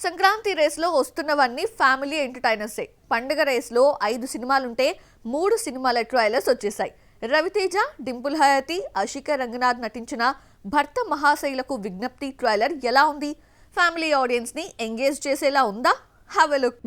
సంక్రాంతి రేస్లో వస్తున్నవన్నీ ఫ్యామిలీ ఎంటర్టైనర్సే. పండుగ రేస్లో 5 సినిమాలుంటే 3 సినిమాల ట్రైలర్స్ వచ్చేసాయి. రవితేజ, డింపుల్ హయాతి, ఆషికా రంగనాథ్ నటించిన భర్త మహాశైలకు విజ్ఞప్తి ట్రైలర్ ఎలా ఉంది? ఫ్యామిలీ ఆడియన్స్ ని ఎంగేజ్ చేసేలా ఉందా?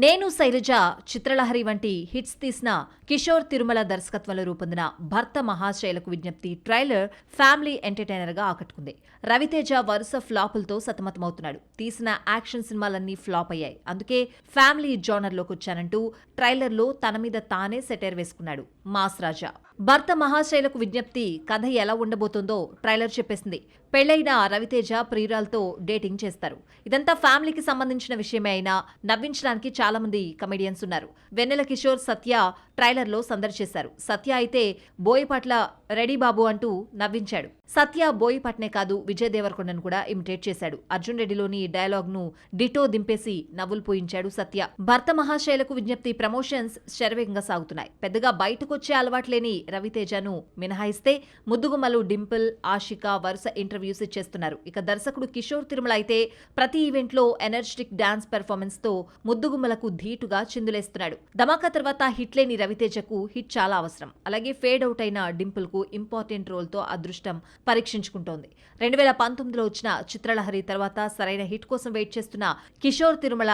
నేను శైలజ చిత్రలహరి వంటి హిట్స్ తీసిన కిషోర్ తిరుమల దర్శకత్వంలో రూపొందిన భర్త మహాశైలకు విజ్ఞప్తి ట్రైలర్ ఫ్యామిలీ ఎంటర్టైనర్ గా ఆకట్టుకుంది. రవితేజ వరుస ఫ్లాపులతో సతమతమవుతున్నాడు. తీసిన యాక్షన్ సినిమాలన్నీ ఫ్లాప్ అయ్యాయి. అందుకే ఫ్యామిలీ జోనర్ లోకి వచ్చానంటూ ట్రైలర్ లో తన మీద తానే సెటైర్ వేసుకున్నాడు మాస్ రాజా. భర్త మహాశైలకు విజ్ఞప్తి కథ ఎలా ఉండబోతుందో ట్రైలర్ చెప్పేసింది. పెళ్లైన రవితేజ ప్రియురాలతో డేటింగ్ చేస్తారు. ఇదంతా ఫ్యామిలీకి సంబంధించిన విషయమే అయినా నవ్వించడానికి చాలా మంది కమెడియన్స్ ఉన్నారు. వెన్నెల కిషోర్, సత్య ట్రైలర్ లో సందడి చేశారు. సత్య అయితే బోయపాట్ల రెడీ బాబు అంటూ నవ్వించాడు. సత్య బోయపాట్నే కాదు, విజయ్ దేవరకొండను కూడా ఇమిటేట్ చేశాడు. అర్జున్ రెడ్డిలోని డైలాగ్ ను డిటో దింపేసి నవ్వులు పోయించాడు సత్య. భర్త మహాశైలకు విజ్ఞప్తి ప్రమోషన్స్ శరవేగంగా సాగుతున్నాయి. పెద్దగా బయటకొచ్చే అలవాట్లేని రవితేజను మినహాయిస్తే ముద్దుగుమ్మలు డింపుల్, ఆషికా వరుస ఇంటర్వ్యూస్ ఇచ్చేస్తున్నారు. ఇక దర్శకుడు కిషోర్ తిరుమల అయితే ప్రతి ఈవెంట్ లో ఎనర్జెటిక్ డాన్స్ పెర్ఫార్మెన్స్ తో ముద్దుగుమ్మలకు ధీటుగా చిందులేస్తున్నాడు. ధమాకా తర్వాత హిట్ లేని రవితేజకు హిట్ చాలా అవసరం. అలాగే ఫేడ్ అవుట్ అయిన డింపుల్ కు ఇంపార్టెంట్ రోల్ తో అదృష్టం పరీక్షించుకుంటోంది. 2019లో వచ్చిన చిత్రలహరి తర్వాత సరైన హిట్ కోసం వెయిట్ చేస్తున్న కిషోర్ తిరుమల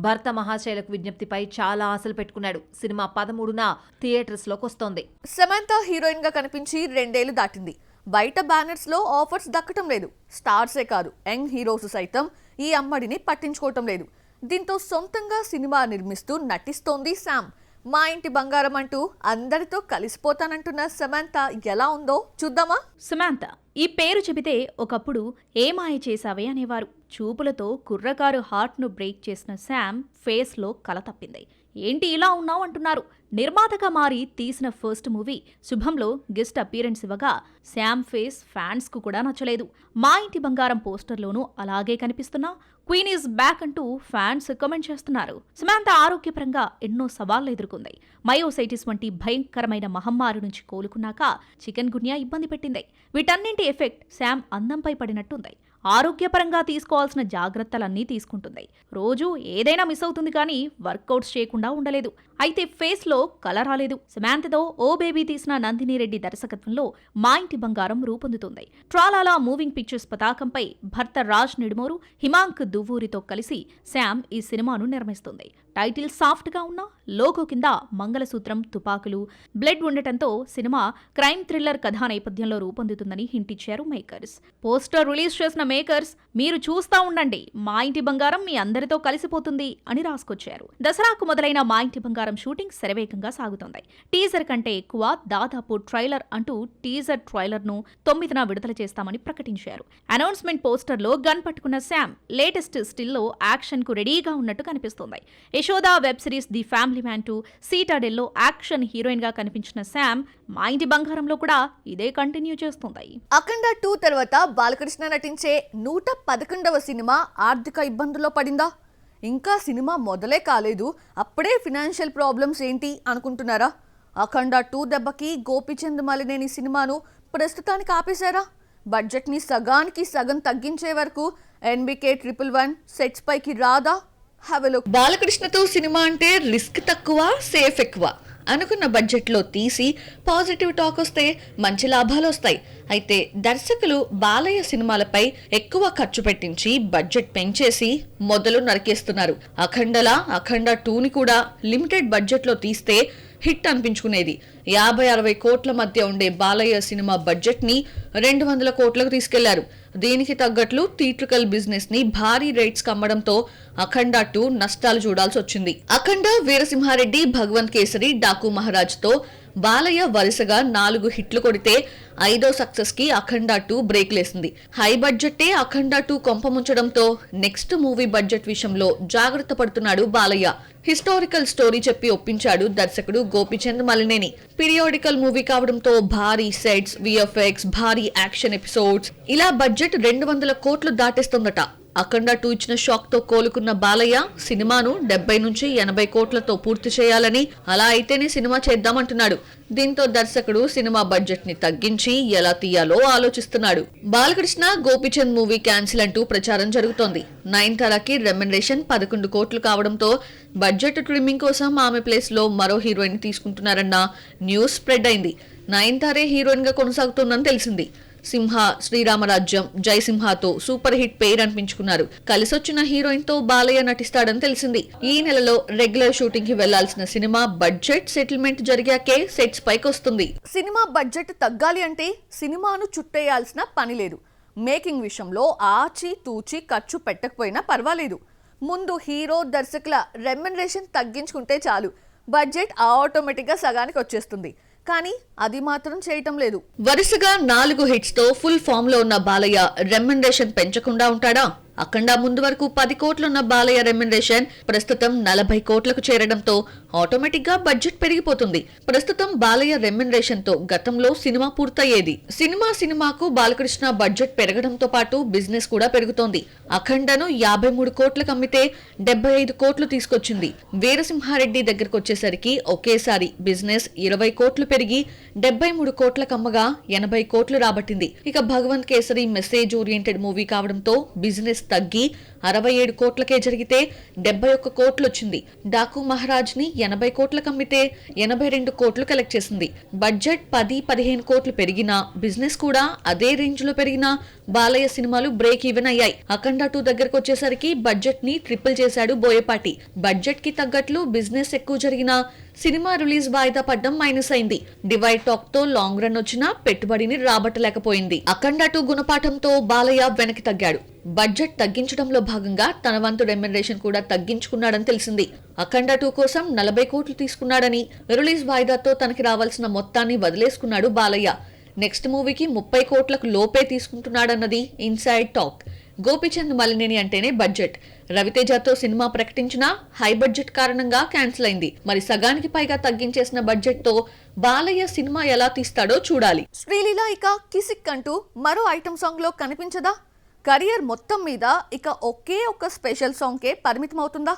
భర్త మహాశైలకు విజ్ఞప్తిపై చాలా ఆశలు పెట్టుకున్నాడు. సినిమా 13న థియేటర్స్ లోకి వస్తోంది. సమంత హీరోయిన్ గా కనిపించి 2 ఏళ్లు దాటింది. బయట బ్యానర్స్ లో ఆఫర్స్ దక్కటం లేదు. స్టార్సే కాదు, యంగ్ హీరోస్ సైతం ఈ అమ్మడిని పట్టించుకోవటం లేదు. దీంతో సొంతంగా సినిమా నిర్మిస్తూ నటిస్తోంది శామ్. మా ఇంటి బంగారం అంటూ అందరితో కలిసిపోతానంటున్న సమంత ఎలా ఉందో చూద్దామా? సమంత ఈ పేరు చెబితే ఒకప్పుడు ఏ మాయ చేశావే అనేవారు. చూపులతో కుర్రకారు హార్ట్ను బ్రేక్ చేసిన శామ్ ఫేస్లో కల తప్పింది. ఏంటి ఇలా ఉన్నావు అంటున్నారు. నిర్మాతగా మారి తీసిన ఫస్ట్ మూవీ శుభంలో గెస్ట్ అపీరెన్స్ ఇవ్వగా శామ్ ఫేస్ ఫ్యాన్స్ కు కూడా నచ్చలేదు. మా ఇంటి బంగారం పోస్టర్లోనూ అలాగే కనిపిస్తున్నా క్వీన్ ఈజ్ బ్యాక్ అంటూ ఫ్యాన్స్ కామెంట్ చేస్తున్నారు. సమంత ఆరోగ్యపరంగా ఎన్నో సవాళ్లు ఎదుర్కొంది. మయోసైటిస్ వంటి భయంకరమైన మహమ్మారి నుంచి కోలుకున్నాక చికెన్ గున్యా ఇబ్బంది పెట్టింది. వీటన్నింటి ఎఫెక్ట్ శామ్ అందంపై పడినట్టుంది. ఆరోగ్యపరంగా తీసుకోవాల్సిన జాగ్రత్తలన్నీ తీసుకుంటుంది. రోజు ఏదైనా మిస్ అవుతుంది కానీ వర్కౌట్స్ చేయకుండా ఉండలేదు. అయితే ఫేస్ లో కలర్ రాలేదు. సమంతతో ఓ బేబీ తీసిన నందిని రెడ్డి దర్శకత్వంలో మా ఇంటి బంగారం రూపొందుతుంది. ట్రాలాలా మూవింగ్ పిక్చర్స్ పతాకంపై భర్త రాజ్ నిడుమోరు, హిమాంక్ దువ్వూరితో కలిసి శామ్ ఈ సినిమాను నిర్మిస్తుంది. టైటిల్ సాఫ్ట్ గా ఉన్న లోగో కింద మంగళసూత్రం, తుపాకులు, బ్లడ్ ఉండటంతో సినిమా క్రైమ్ థ్రిల్లర్ కథా నేపథ్యంలో రూపొందుతుందని హింట్ ఇచ్చారు మేకర్స్. పోస్టర్ రిలీజ్ చేసిన మేకర్స్ మీరు చూస్తా ఉండండి, మా ఇంటి బంగారం మీ అందరితో కలిసిపోతుంది అని రాసుకొచ్చారు. దసరాకు మొదలైన మా ఇంటి బంగారం షూటింగ్ శరవేగంగా సాగుతోంది. టీజర్ కంటే ఎక్కువ దాదాపు ట్రైలర్ అంటూ టీజర్ ట్రైలర్ ను 9న విడుదల చేస్తామని ప్రకటించారు. అనౌన్స్మెంట్ పోస్టర్ లో గన్ పట్టుకున్న శామ్ లేటెస్ట్ స్టిల్ లో యాక్షన్ కు రెడీగా ఉన్నట్టు కనిపిస్తోంది. Yashoda web series the family man 2 సీటాడెల్లో యాక్షన్ హీరోయిన్ గా కనిపించిన శామ్ మా ఇంటి బంగారంలో కూడా ఇదే కంటిన్యూ చేస్తుంది. అఖండ 2 తర్వాత బాలకృష్ణ నటించే 111వ సినిమా ఆర్థిక ఇబ్బందుల్లో పడిందా? ఇంకా సినిమా మొదలే కాలేదు, అప్పుడే ఫినాన్షియల్ ప్రాబ్లమ్స్ ఏంటి అనుకుంటున్నారా? అఖండ 2 దెబ్బకి గోపీచంద్ మలినేని సినిమాను ప్రస్తుతానికి ఆపేశారా? బడ్జెట్ని సగానికి సగం తగ్గించే వరకు NBK 111 సెట్స్ పైకి రాదా? బాలకృష్ణతో సినిమా అంటే రిస్క్ తక్కువ, సేఫ్ ఎక్కువ. అనుకున్న బడ్జెట్లో తీసి పాజిటివ్ టాక్ వస్తే మంచి లాభాలు వస్తాయి. అయితే దర్శకులు బాలయ్య సినిమాలపై ఎక్కువ ఖర్చు పెట్టించి బడ్జెట్ పెంచేసి మొదలు నరికేస్తున్నారు. అఖండ 2ని కూడా లిమిటెడ్ బడ్జెట్లో తీస్తే హిట్ అనిపించుకునేది. 50-60 కోట్ల మధ్య ఉండే బాలయ్య సినిమా బడ్జెట్ ని 200 కోట్లకు తీసుకెళ్లారు. దీనికి తగ్గట్లు థియేట్రికల్ బిజినెస్ ని భారీ రేట్స్ కమ్మడంతో అఖండ 2 నష్టాలు చూడాల్సి వచ్చింది. అఖండ, వీరసింహారెడ్డి, భగవంత్ కేసరి, డాకు మహారాజ్ తో బాలయ్య వరుసగా 4 హిట్లు కొడితే 5వ సక్సెస్ కి అఖండ 2 బ్రేక్ లేసింది. హై బడ్జెట్టే అఖండ 2 కొంపముంచడంతో నెక్స్ట్ మూవీ బడ్జెట్ విషయంలో జాగ్రత్త పడుతున్నాడు బాలయ్య. హిస్టారికల్ స్టోరీ చెప్పి ఒప్పించాడు దర్శకుడు గోపీచంద్ మలినేని. పీరియాడికల్ మూవీ కావడంతో భారీ సెట్స్, VFX, భారీ యాక్షన్ ఎపిసోడ్స్, ఇలా బడ్జెట్ 200 కోట్లు దాటేస్తుందట. అఖండ 2 ఇచ్చిన షాక్ తో కోలుకున్న బాలయ్య సినిమాను 70 నుంచి 80 కోట్లతో పూర్తి చేయాలని, అలా అయితేనే సినిమా చేద్దామంటున్నాడు. దీంతో దర్శకుడు సినిమా బడ్జెట్ ని తగ్గించి ఎలా తీయాలో ఆలోచిస్తున్నాడు. బాలకృష్ణ గోపీచంద్ మూవీ క్యాన్సిల్ అంటూ ప్రచారం జరుగుతోంది. నయనతారకి రెమ్యునరేషన్ 11 కోట్లు కావడంతో బడ్జెట్ ట్రిమ్మింగ్ కోసం ఆమె ప్లేస్ లో మరో హీరోయిన్ తీసుకుంటున్నారన్న న్యూస్ స్ప్రెడ్ అయింది. నయనతారే హీరోయిన్ గా కొనసాగుతోందని తెలిసింది. సింహ, శ్రీరామరాజ్యం, జయసింహతో సూపర్ హిట్ పేరు అనిపించుకున్నారు. కలిసొచ్చిన హీరోయిన్ తో బాలయ్య నటిస్తాడని తెలిసింది. ఈ నెలలో రెగ్యులర్ షూటింగ్ కి వెళ్లాల్సిన సినిమా బడ్జెట్ సెటిల్మెంట్ జరిగాకే సెట్స్ పైకి వస్తుంది. సినిమా బడ్జెట్ తగ్గాలి అంటే సినిమాను చుట్టేయాల్సిన పని లేదు. మేకింగ్ విషయంలో ఆచి తూచి ఖర్చు పెట్టకపోయినా పర్వాలేదు. ముందు హీరో, దర్శకుల రెమ్యునరేషన్ తగ్గించుకుంటే చాలు, బడ్జెట్ ఆటోమేటిక్ గా సగానికి వచ్చేస్తుంది. కానీ అది మాత్రం చేయటం లేదు. వరుసగా 4 హిట్స్ తో ఫుల్ ఫామ్ లో ఉన్న బాలయ్య రెమ్యునరేషన్ పెంచకుండా ఉంటాడా? అఖండ ముందు వరకు 10 కోట్లున్న బాలయ్య రెమ్యునరేషన్ ప్రస్తుతం 40 కోట్లకు చేరడంతో ఆటోమేటిక్ గా బడ్జెట్ పెరిగిపోతుంది. ప్రస్తుతం బాలయ్య రెమ్యునరేషన్ తో గతంలో సినిమా పూర్తయ్యేది. సినిమాకు బాలకృష్ణ బడ్జెట్ పెరగడంతో పాటు బిజినెస్ కూడా పెరుగుతోంది. అఖండను 53 కోట్లకు అమ్మితే 75 కోట్లు తీసుకొచ్చింది. వీరసింహారెడ్డి దగ్గరకు వచ్చేసరికి ఒకేసారి బిజినెస్ 20 కోట్లు పెరిగి 73 కోట్లకు అమ్మగా 80 కోట్లు రాబట్టింది. ఇక Bhagavanth Kesari message oriented movie కావడంతో బిజినెస్ తగ్గి 67 కోట్లకే జరిగితే 71 కోట్లు వచ్చింది. డాకు మహారాజ్ ని 80 కోట్లకు అమ్మితే 82 కోట్లు కలెక్ట్ చేసింది. బడ్జెట్ 10-15 కోట్లు పెరిగినా, బిజినెస్ కూడా అదే రేంజ్ లో పెరిగినా బాలయ్య సినిమాలు బ్రేక్ ఈవెన్ అయ్యాయి. అఖండ 2 దగ్గరకు వచ్చేసరికి బడ్జెట్ ని ట్రిపుల్ చేశాడు బోయపాటి. బడ్జెట్ కి తగ్గట్లు బిజినెస్ ఎక్కువ జరిగినా సినిమా రిలీజ్ వాయిదా పడ్డం మైనస్ అయింది. డివైడ్ టాక్ తో లాంగ్ రన్ వచ్చినా పెట్టుబడిని రాబట్టలేకపోయింది. అఖండ 2 గుణపాఠంతో బాలయ్య వెనక్కి తగ్గాడు. బడ్జెట్ తగ్గించడంలో భాగంగా తన వంతు రెమ్యునరేషన్ కూడా తగ్గించుకున్నాడని తెలిసింది. అఖండ 2 కోసం 40 కోట్లు తీసుకున్నాడని, రిలీజ్ వాయిదాతో తనకి రావాల్సిన మొత్తాన్ని వదిలేసుకున్నాడు బాలయ్య. నెక్స్ట్ మూవీకి 30 కోట్లకు లోపే తీసుకుంటున్నాడన్నది ఇన్సైడ్ టాక్. గోపీచంద్ మలినేని అంటేనే బడ్జెట్. రవితేజతో సినిమా ప్రకటించినా హై బడ్జెట్ కారణంగా క్యాన్సిల్ అయింది. మరి సగానికి పైగా తగ్గించేసిన బడ్జెట్ తో బాలయ్య సినిమా ఎలా తీస్తాడో చూడాలి. శ్రీలీల ఇక కిసిక్ అంటూ మరో ఐటమ్ సాంగ్ లో కనిపించదా? కెరియర్ మొత్తం మీద ఇక ఒకే ఒక స్పెషల్ సాంగ్కే పరిమితం అవుతుందా?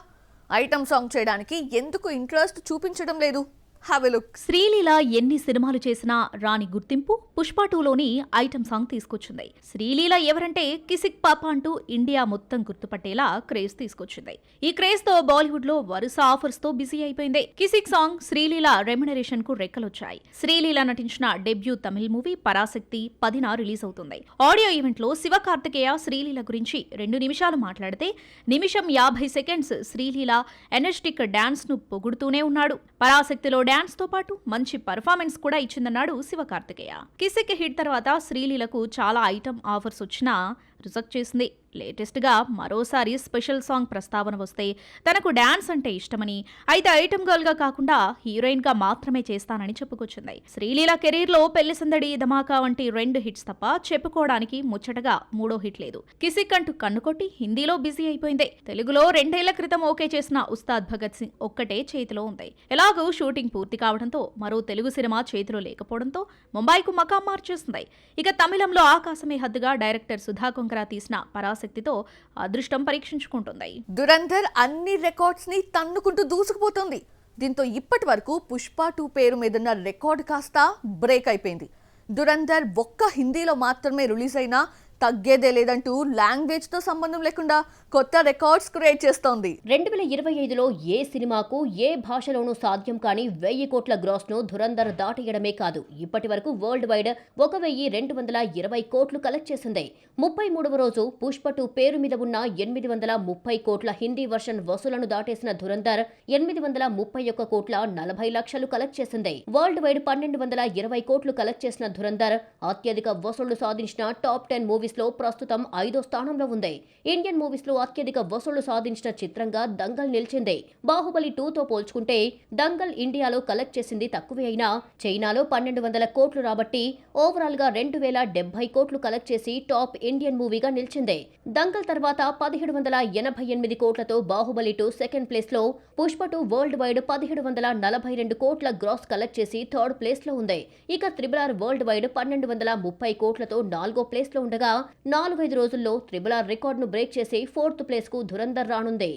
ఐటమ్ సాంగ్ చేయడానికి ఎందుకు ఇంట్రెస్ట్ చూపించడం లేదు? Have a look. శ్రీలీల ఎన్ని సినిమాలు చేసినా రాని గుర్తింపు పుష్ప 2లోని ఐటమ్ సాంగ్ తీసుకొచ్చింది. శ్రీలీల ఎవరంటే కిసిక్ పాప అంటూ ఇండియా మొత్తం గుర్తుపట్టేలా క్రేజ్ తీసుకొచ్చింది. ఈ క్రేజ్ తో బాలీవుడ్ లో వరుస ఆఫర్స్ తో బిజీ అయిపోయింది. కిసిక్ సాంగ్ శ్రీలీల రెమ్యునరేషన్ కు రెక్కలొచ్చాయి. శ్రీలీల నటించిన డెబ్యూ తమిళ మూవీ పరాశక్తి 10న రిలీజ్ అవుతుంది. ఆడియో ఈవెంట్ లో శివకార్తికేయ శ్రీలీల గురించి 2 నిమిషాలు మాట్లాడితే, నిమిషం 50 సెకండ్స్ శ్రీలీల ఎనర్జెటిక్ డాన్స్ ను పొగుడుతూనే ఉన్నాడు. పరాశక్తిలో డాన్స్ తో పాటు మంచి పర్ఫార్మెన్స్ కూడా ఇచ్చిందన్నాడు శివకార్తికేయ. కిసిక్ హిట్ తర్వాత శ్రీలీలకు చాలా ఐటమ్ ఆఫర్స్ వచ్చినా రిజెక్ట్ చేసింది. లేటెస్ట్ గా మరోసారి స్పెషల్ సాంగ్ ప్రస్తావన వస్తే తనకు డాన్స్ అంటే ఇష్టమని, అయితే ఐటమ్ గర్ల్ గా కాకుండా హీరోయిన్ గా మాత్రమే చేస్తానని చెప్పుకొచ్చింది. శ్రీలీల కెరీర్ లో పెళ్లి సందడి, ధమాకా వంటి 2 హిట్స్ తప్ప చెప్పుకోవడానికి ముచ్చటగా 3వ హిట్ లేదు. కిసిక్ అంటూ కన్నుకొట్టి హిందీలో బిజీ అయిపోయింది. తెలుగులో 2 ఏళ్ల క్రితం ఓకే చేసిన ఉస్తాద్ భగత్ సింగ్ ఒక్కటే చేతిలో ఉంది. ఎలాగూ షూటింగ్ పూర్తి కావడంతో మరో తెలుగు సినిమా చేతిలో లేకపోవడంతో ముంబైకు మకాం మార్చేస్తుంది. ఇక తమిళంలో ఆకాశమే హద్దుగా డైరెక్టర్ సుధా కొంకరా తీసిన పరాశక్తితో అదృష్టం పరీక్షించుకుంటుంది. దురంధర్ అన్ని రికార్డ్స్ ని తన్నుకుంటూ దూసుకుపోతుంది. దీంతో ఇప్పటి వరకు పుష్ప 2 పేరు మీదున్న రికార్డు కాస్త బ్రేక్ అయిపోయింది. దురంధర్ ఒక్క హిందీలో మాత్రమే రిలీజ్ అయినా తగ్గేదే లేదంటూ లాంగ్వేజ్ తో సంబంధం లేకుండా కొత్త రికార్డ్స్ క్రియేట్ చేస్తోంది. 2025లో ఏ సినిమాకు ఏ భాషలోనూ సాధ్యం కాని 1000 కోట్ల గ్రాస్ ను ధురంధర్ దాటేయడమే కాదు, ఇప్పటి వరకు వరల్డ్ వైడ్ 1220 కోట్లు కలెక్ట్ చేసింది. 33వ రోజు పుష్ప 2 పేరు మీద ఉన్న 830 కోట్ల హిందీ వర్షన్ వసూలను దాటేసిన ధురంధర్ 831 కోట్ల 40 లక్షలు కలెక్ట్ చేసింది. వరల్డ్ వైడ్ 1220 కోట్లు కలెక్ట్ చేసిన ధురంధర్ అత్యధిక వసూళ్లు సాధించిన టాప్ 10 మూవీస్ లో ప్రస్తుతం 5వ స్థానంలో ఉంది. ఇండియన్ మూవీస్ లో అత్యధిక వసూళ్లు సాధించిన చిత్రంగా దంగల్ నిలిచింది. బాహుబలి 2తో పోల్చుకుంటే దంగల్ ఇండియాలో కలెక్ట్ చేసింది తక్కువే అయినా చైనాలో 1200 కోట్లు రాబట్టి ఓవరాల్ గా 2070 కోట్లు కలెక్ట్ చేసి టాప్ ఇండియన్ మూవీగా నిలిచింది. దంగల్ తర్వాత 1788 కోట్లతో బాహుబలి 2 సెకండ్ ప్లేస్ లో, పుష్ప 2 వరల్డ్ వైడ్ 1742 కోట్ల గ్రాస్ కలెక్ట్ చేసి థర్డ్ ప్లేస్ లో ఉంది. ఇక త్రిబుల్ ఆర్ వరల్డ్ వైడ్ 1230 కోట్లతో 4వ ప్లేస్ లో ఉండగా 4-5 రోజుల్లో RRR రికార్డును బ్రేక్ చేసి 4th ప్లేస్కు ధురంధర్ రానుంది.